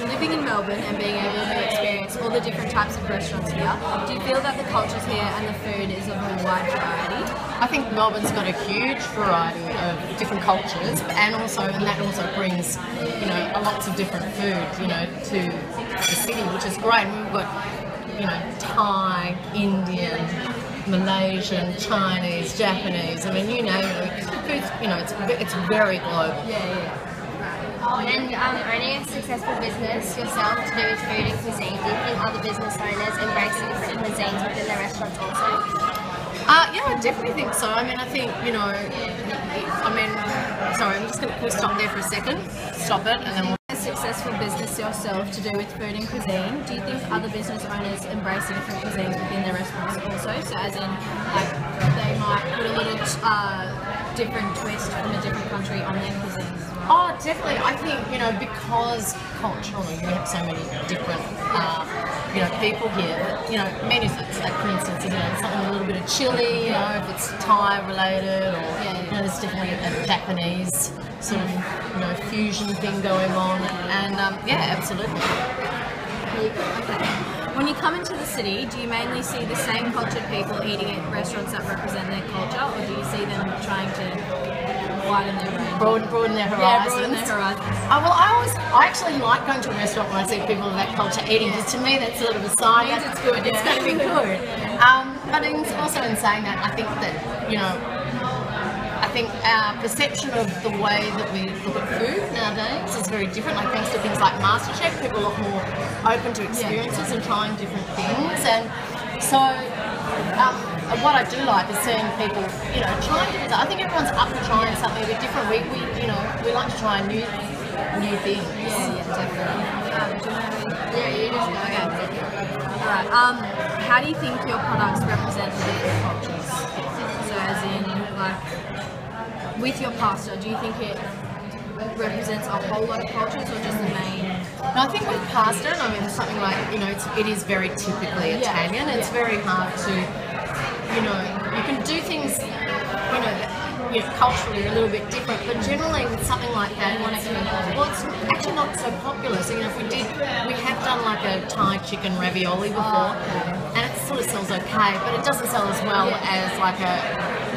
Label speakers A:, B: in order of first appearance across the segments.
A: living in Melbourne and being able to experience all the different types of restaurants here, do you feel that the cultures here and the food is of a wide variety?
B: I think Melbourne's got a huge variety of different cultures, and that also brings, lots of different food, to the city, which is great. And we've got, Thai, Indian, Malaysian, Chinese, Japanese. I mean, you name it. It's very global.
A: Yeah.
C: And owning a successful business yourself to do with food and cuisine, do you think other business owners embrace the different cuisines within their restaurants also?
B: Yeah, I definitely think so. I mean, I think, sorry, I'm just going to stop there for a second. Stop it, and then we'll...
A: A successful business yourself to do with food and cuisine, do you think other business owners embrace the different cuisines within their restaurants also? So as in, like, they might put a little different twist from a different country on their cuisines?
B: Oh, definitely. I think, because culturally we have so many different, people here, menus, like for instance, something a little bit of chili, if it's Thai related, or, there's definitely a Japanese sort of, fusion thing going on, and absolutely.
A: Okay. When you come into the city, do you mainly see the same cultured people eating at restaurants that represent their culture, or do you see them trying to widen their range?
B: Broaden their horizons.
A: Yeah, broaden their horizons.
B: Well, I actually like going to a restaurant when I see people of that culture eating, because to me that's sort of a sign that
A: it's good.
B: It's going to be good. But also in saying that, I think that, our perception of the way that we look at food nowadays is very different. Like, thanks to things like MasterChef, people are a lot more open to experiences and trying different things. And so, what I do like is seeing people, trying different. I think everyone's up for trying something a bit different. We like to try new things.
A: Yeah, definitely.
C: You just go.
A: Okay. Alright. How do you think your products represent the different cultures? So, as in, like, with your pasta, do you think it represents a whole lot of cultures, or just the main?
B: No, I think with pasta, it's something like, it is very typically Italian. It's very hard to, you can do things, culturally a little bit different, but generally with something like that, it's actually not so popular. So, if we have done like a Thai chicken ravioli before, and it sort of sells okay, but it doesn't sell as well as like a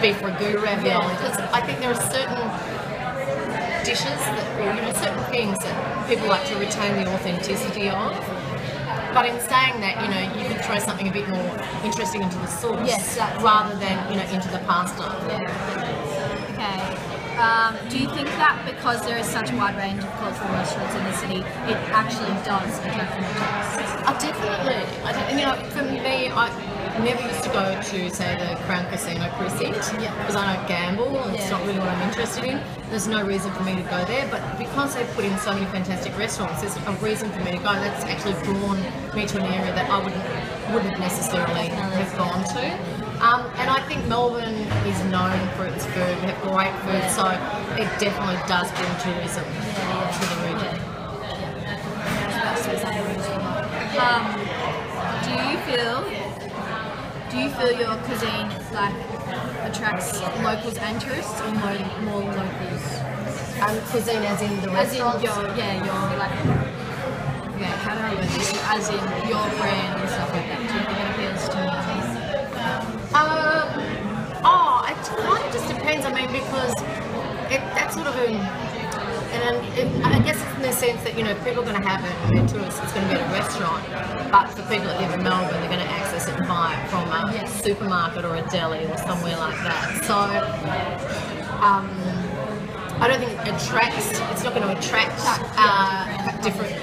B: beef ragu ravioli, because I think there are certain dishes that, certain things that people like to retain the authenticity of. But in saying that, you could throw something a bit more interesting into the sauce, rather than, into the pasta.
A: Okay. Do you think that because there is such a wide range of cultural restaurants in the city, it actually does attract more tourists?
B: Definitely. For me, I never used to go to, say, the Crown Casino precinct, because I don't gamble, and it's not really what I'm interested in. There's no reason for me to go there, but because they've put in so many fantastic restaurants, there's a reason for me to go. That's actually drawn me to an area that I wouldn't necessarily have gone to. And I think Melbourne is known for its food. We have great food, so it definitely does bring tourism to the region.
A: Do you feel your cuisine attracts locals and tourists, or more locals?
B: Cuisine as in the restaurants?
A: How do I word this? As in your brand and stuff like that. Do you think it appeals to more?
B: It kind of just depends. Because that's sort of I guess it's in the sense that, people are going to have it, and tourists, it's going to be at a restaurant, but for people that live in Melbourne, they're going to access it and buy it from a supermarket or a deli or somewhere like that. So, I don't think it's not going to attract different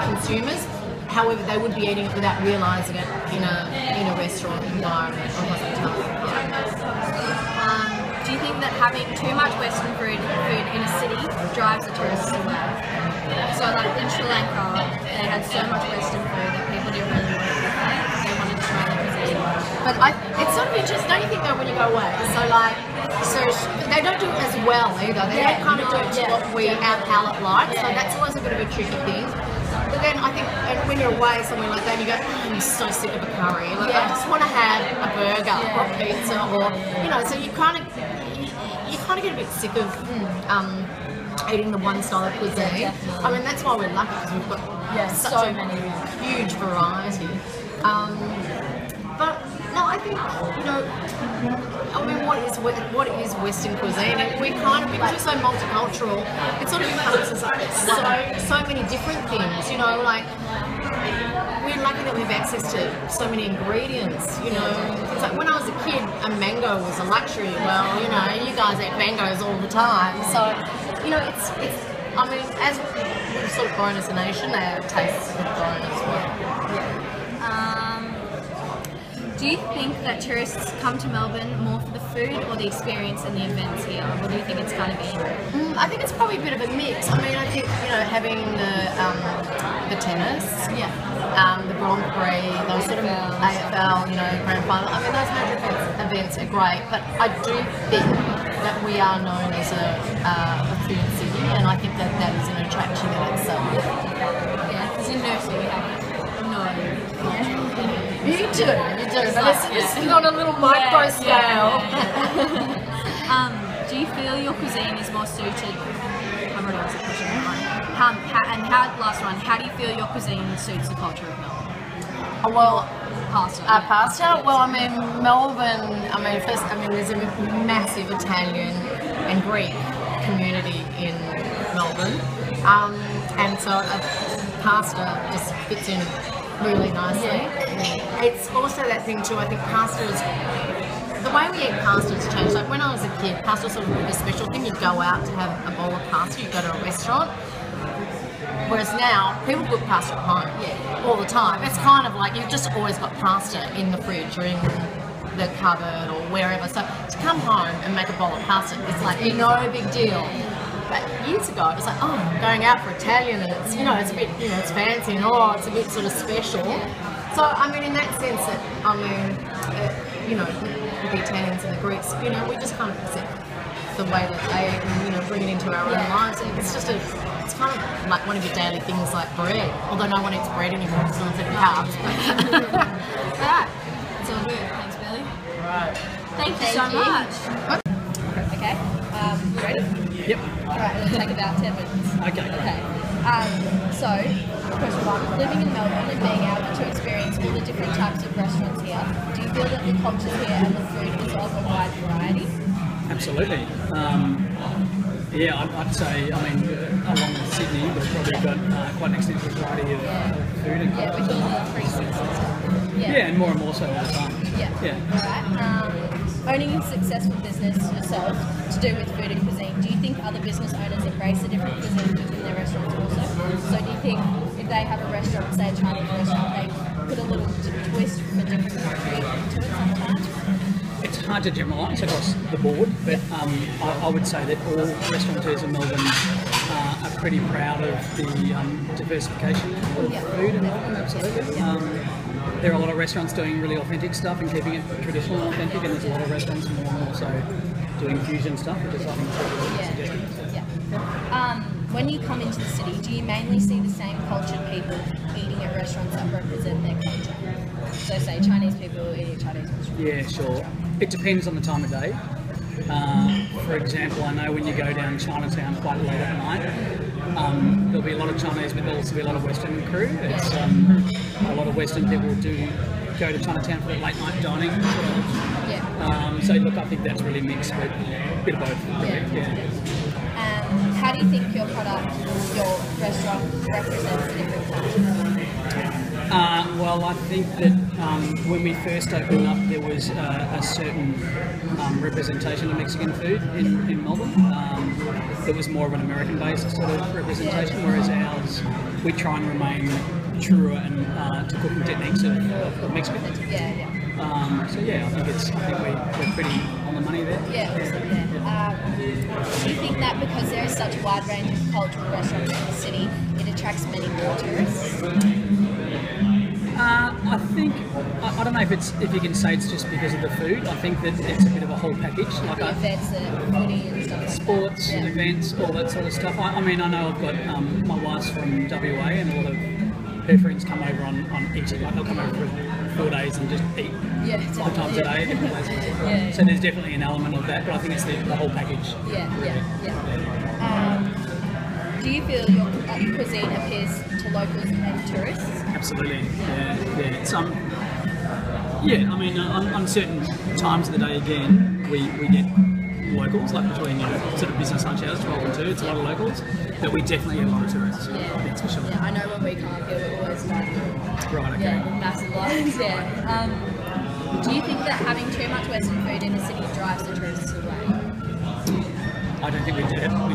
B: consumers. However, they would be eating it without realising it in a restaurant environment or hospitality environment.
A: Do you think that having too much Western food in a city drives the tourists away? So, like in Sri Lanka, they had so much Western food that people didn't really want to eat it. They wanted to try the cuisine.
B: But it's sort of interesting, don't you think, though, when you go away? So they don't do it as well either. They don't kind of do it to what our palate likes. So that's always a bit of a tricky thing. But then I think when you're away somewhere like that, you go, I'm so sick of a curry. I just want to have a burger or a pizza, or so you kind of get a bit sick of eating the one style of cuisine. I mean, that's why we're lucky because we've got such
A: so
B: a
A: many
B: huge variety. But no, I think, you know, I mean, what is Western cuisine? And we kind of, because we're so multicultural, it sort of encompasses so many different things, you know, like, we're lucky that we have access to so many ingredients, you know. It's like when I was a kid, a mango was a luxury. Well, you know, you guys eat mangoes all the time. So, you know, it's I mean, as we've sort of grown as a nation, our tastes have grown as well.
A: Do you think that tourists come to Melbourne more for the food or the experience and the events here? Or do you think it's kind of even?
B: I think it's probably a bit of a mix. I mean, I think, you know, having the tennis, the Grand Prix, those sort of AFL, you know, grand final. I mean, those major events are great, but I do think that we are known as a food city, and I think that is an attraction in itself.
A: Yeah, because in nursing we have
B: You do, but it's on a little micro scale.
A: Do you feel your cuisine is more suited? I've already asked the question. How do you feel your cuisine suits the culture of Melbourne?
B: Well,
A: Pasta.
B: Pasta. Well, I mean, Melbourne. I mean, there's a massive Italian and Greek community in Melbourne, and so pasta just fits in really nicely. It's also that thing too, I think pasta is, the way we eat pasta has changed. Like when I was a kid, pasta was sort of a special thing. You'd go out to have a bowl of pasta, you'd go to a restaurant. Whereas now, people cook pasta at home all the time. It's kind of like you've just always got pasta in the fridge or in the cupboard or wherever. So to come home and make a bowl of pasta, it's like no big deal. But years ago, it was like, oh, I'm going out for Italian, and it's, you know, it's a bit, you know, it's fancy, and oh, it's a bit sort of special. So, I mean, in that sense, that I mean, you know, with the Italians and the Greeks, you know, we just kind of accept the way that they eat and, you know, bring it into our own lives. And it's just it's kind of like one of your daily things, like bread. Although no one eats bread anymore, because no one's eating carbs.
A: Right. It's all good. Thanks, Billy.
B: Right.
A: Thank you so much. Okay. You ready?
D: Yep.
A: Alright, it'll take about 10 minutes.
D: Okay.
A: So, question one, living in Melbourne and being able to experience all the different types of restaurants here, do you feel that the culture here and the food is of a wide variety?
D: Absolutely. Yeah, I'd say, I mean, along with Sydney, we've probably got quite an extensive variety of food and
A: Yeah,
D: culture.
A: with all the 360.
D: Yeah, and more so all the time.
A: Yeah. Alright. Owning a successful business yourself to do with food and cuisine, do you think other business owners embrace the different cuisines within their restaurants also? So do you think if they have a restaurant, say a Chinese restaurant, they put a little twist from a different country into it sometimes?
D: It's hard to generalise across the board, but I would say that all restaurateurs in Melbourne are pretty proud of the diversification of food in Melbourne, absolutely. There are a lot of restaurants doing really authentic stuff and keeping it traditional and authentic, and there's a lot of restaurants more and more so doing fusion stuff, which is I think really suggestive.
A: Yeah. When you come into the city, do you mainly see the same cultured people eating at restaurants that represent their culture? So say Chinese people eating at Chinese restaurants.
D: Yeah, sure. It depends on the time of day. For example, I know when you go down Chinatown quite late at night, there'll be a lot of Chinese, but there'll also be a lot of Western crew. It's a lot of Western people do go to Chinatown for late night dining. So look, I think that's really mixed, but a bit of both.
A: How do you think your product, your restaurant represents different cultures?
D: Well, I think that when we first opened up, there was a certain representation of Mexican food in Melbourne. It was more of an American-based sort of representation, whereas ours, we try and remain truer and to cooking techniques of Mexican. So yeah, I think we're pretty on the money there.
A: Do you think that because there is such a wide range of cultural restaurants in the city, it attracts many more tourists?
D: I think I don't know if you can say it's just because of the food. I think that it's a bit of a whole package. Like
A: The events, the footy and stuff like
D: sports,
A: that.
D: events, all that sort of stuff. I mean, I know I've got my wife's from WA, and a lot of her friends come over on eating. Like they'll come over for 4 days and just eat 5 times a day. Different places. So there's definitely an element of that, but I think it's the whole package.
A: Do you feel your cuisine appeals to locals and tourists?
D: Absolutely. Yeah. Yeah, I mean, on certain times of the day, again, we get locals, like between sort of business lunch hours, 12 and 2, it's a lot of locals, but we definitely get a lot of tourists.
A: Yeah.
D: That's for sure.
A: Yeah, I know when we come up here, we're always like,
D: Right, okay.
A: yeah, massive lines. Yeah. Do you think that having too much Western food in the city drives the tourists away?
D: I don't think we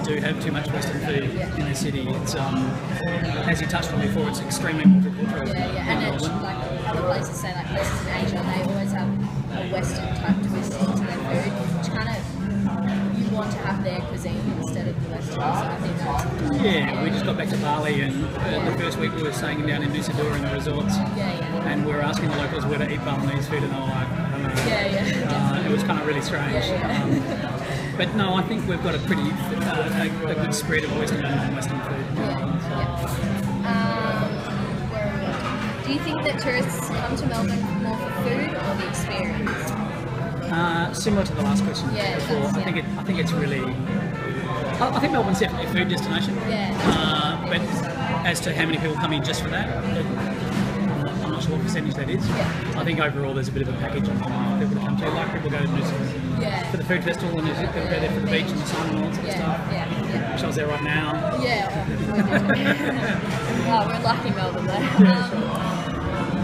D: do have too much Western food in the city. It's as you touched on before, it's extremely multicultural.
A: Yeah, and it's like other places, say like places in Asia, they always have a Western type twist into their food, which kind of you want to have their cuisine instead of the Western. So I think that's
D: Yeah, we just got back to Bali, and the first week we were staying down in Nusa Dua in the resorts, and we were asking the locals where to eat Balinese food, and they were like, I don't know.
A: Yeah.
D: It was kind of really strange. But no, I think we've got a pretty a good spread of Western and non-Western food.
A: Do you think that tourists come to Melbourne more for food or the experience?
D: Similar to the last question before, I think it's really. I think Melbourne's definitely a food destination. But as to how many people come in just for that, I'm not sure what percentage that is. I think overall there's a bit of a package of people to come to. Like people go to Noosa for the food festival, and people go there for the beach and the sun and all that sort of stuff. Which I was there right now.
A: We're lucky Melbourne though.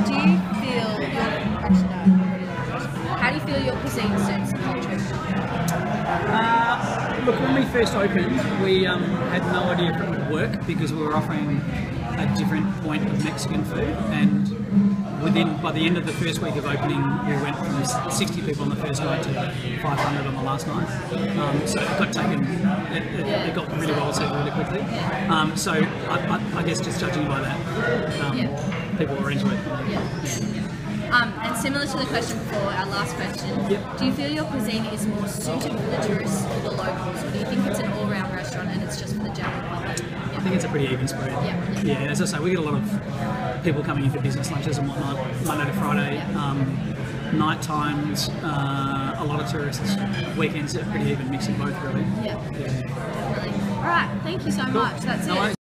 A: Do you feel how do you feel your cuisine suits the culture?
D: Look, when we first opened, we had no idea if it would work because we were offering a different point of Mexican food, and by the end of the first week of opening, we went from 60 people on the first night to 500 on the last night. So it got taken, it got really well received really quickly. So I guess just judging by that, people were into it.
A: And similar to the question before, our last question, do you feel your cuisine is more suited for the tourists or the locals, or do you think it's an all-round restaurant and it's just for the general public?
D: I think it's a pretty even spread. Yeah, as I say, we get a lot of people coming in for business lunches and whatnot, Monday to Friday, night times, a lot of tourists, weekends, a pretty even mix of both really.
A: Definitely. All right, thank you so much. That's it.